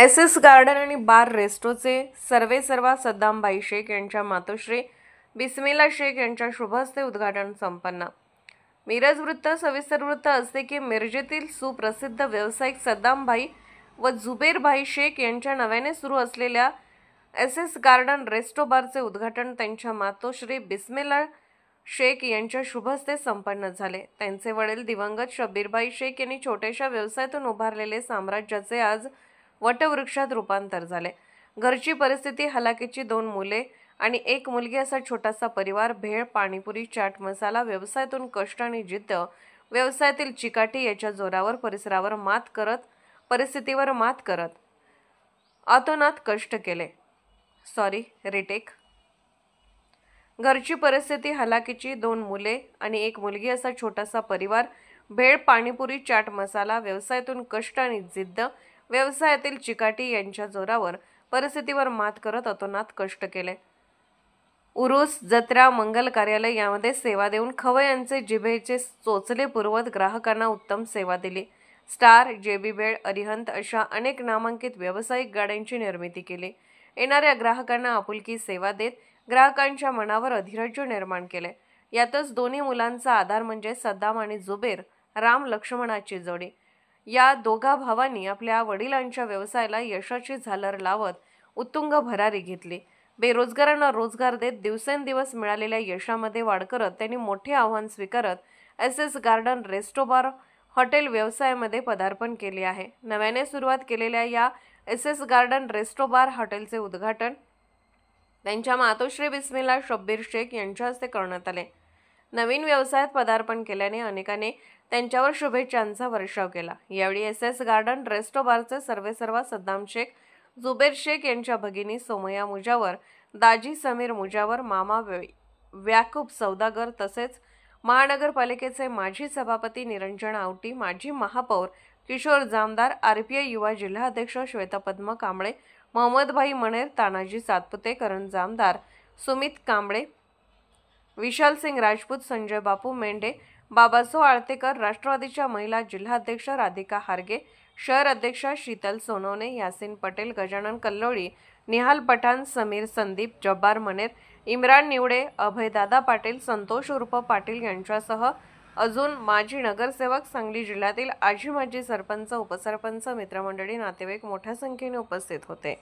S garden आणि बार रेस्टोचे सर्वेसर्वा सद्दामभाई शेख यांच्या मातोश्री बिस्मिला शेख यांच्या शुभहस्ते उद्घाटन संपन्न। मिरज वृत्त सविस्तर वृत्त असते की मिरजेतील सुप्रसिद्ध व्यावसायिक सद्दामभाई व जुबेरभाई शेख यांच्या नव्याने सुरू असलेल्या एस गार्डन रेस्टो बारचे उद्घाटन त्यांच्या मातोश्री बिस्मिला शेख यांच्या शुभहस्ते संपन्न झाले। त्यांचे वडील दिवंगत शब्बीरभाई शेख यांनी छोट्याशा व्यवसायातून उभारलेले साम्राज्याचे आज वटवृक्षात रूपांतर झाले। घरची परिस्थिती हलाखीची 2 मुले आणि 1 मुलगी असा छोटासा परिवार भेळ, पाणीपुरी, चाट मसाला व्यवसायातून कष्ट आणि जिद्द, व्यवसायातील चिकाटी याच्या जोरावर परिस्थितीवर मात करत अतोनात कष्ट केले। घरची परिस्थिती हलाखीची 2 मुले आणि 1 मुलगी असा छोटासा परिवार भेळ, पाणीपुरी, चाट मसाला व्यवसायातून कष्ट आणि जिद्द, व्यवसायातील चिकाटी यांच्या जोरावर परिस्थितीवर मात करत अतोनात कष्ट केले। उरूस, जत्रा, मंगल कार्यालय यामध्ये सेवा देऊन खवय्यांचे जिभेचे चोचले पुरवत ग्राहकांना उत्तम सेवा दिली। स्टार, जेबी भेळ, अरिहंत अशा अनेक नामांकित व्यावसायिक गाड्यांची निर्मिती केली। येणाऱ्या ग्राहकांना आपुलकी सेवा देत ग्राहकांच्या मनावर अधिराज्य निर्माण केले। यातच दोन्ही मुलांचा आधार म्हणजे सद्दाम आणि जुबेर, राम लक्ष्मणाची जोडी। या दोघा भावांनी आपल्या वडिलांच्या व्यवसायाला यशाची झालर लावत उत्तुंग भरारी घेतली। बेरोजगारांना रोजगार देत दिवसेंदिवस मिळालेल्या यशामध्ये वाढ करत त्यांनी मोठे आव्हान स्वीकारत एस गार्डन रेस्टो बार हॉटेल व्यवसायामध्ये पदार्पण केले आहे। नव्याने सुरुवात केलेल्या या एस गार्डन रेस्टो बार हॉटेलचे उद्घाटन त्यांच्या मातोश्री बिस्मिला शब्बीर शेख यांच्या हस्ते करण्यात आले। नवीन व्यवसायात पदार्पण केल्याने अनेकांनी त्यांच्यावर शुभेच्छांचा वर्षाव केला। यावेळी एस गार्डन रेस्टो बारचे सर्वेसर्वा सद्दाम शेख, जुबेर शेख यांच्या भगिनी सोमया मुजावर, दाजी समीर मुजावर, मामा व्याकूब सौदागर तसेच महानगरपालिकेचे माजी सभापती निरंजन आवटी, माजी महापौर किशोर जामदार, RPI युवा जिल्हाध्यक्ष श्वेतापद्म कांबळे, मोहम्मदभाई मनेर, तानाजी सातपुते, करण जामदार, सुमित कांबळे, विशाल सिंग राजपूत, संजय बापू मेंढे, बाबासो आळतेकर, राष्ट्रवादीच्या महिला जिल्हाध्यक्ष राधिका हारगे, शहर अध्यक्षा शीतल सोनवणे, यासीन पटेल, गजानन कल्लोळी, निहाल पठाण, समीर संदीप, जब्बार मनेर, इम्रान निवडे, अभयदादा पाटील, संतोष उर्फ पाटील यांच्यासह अजून माजी नगरसेवक, सांगली जिल्ह्यातील आजी माजी सरपंच, उपसरपंच, मित्रमंडळी, नातेवाईक मोठ्या संख्येने उपस्थित होते।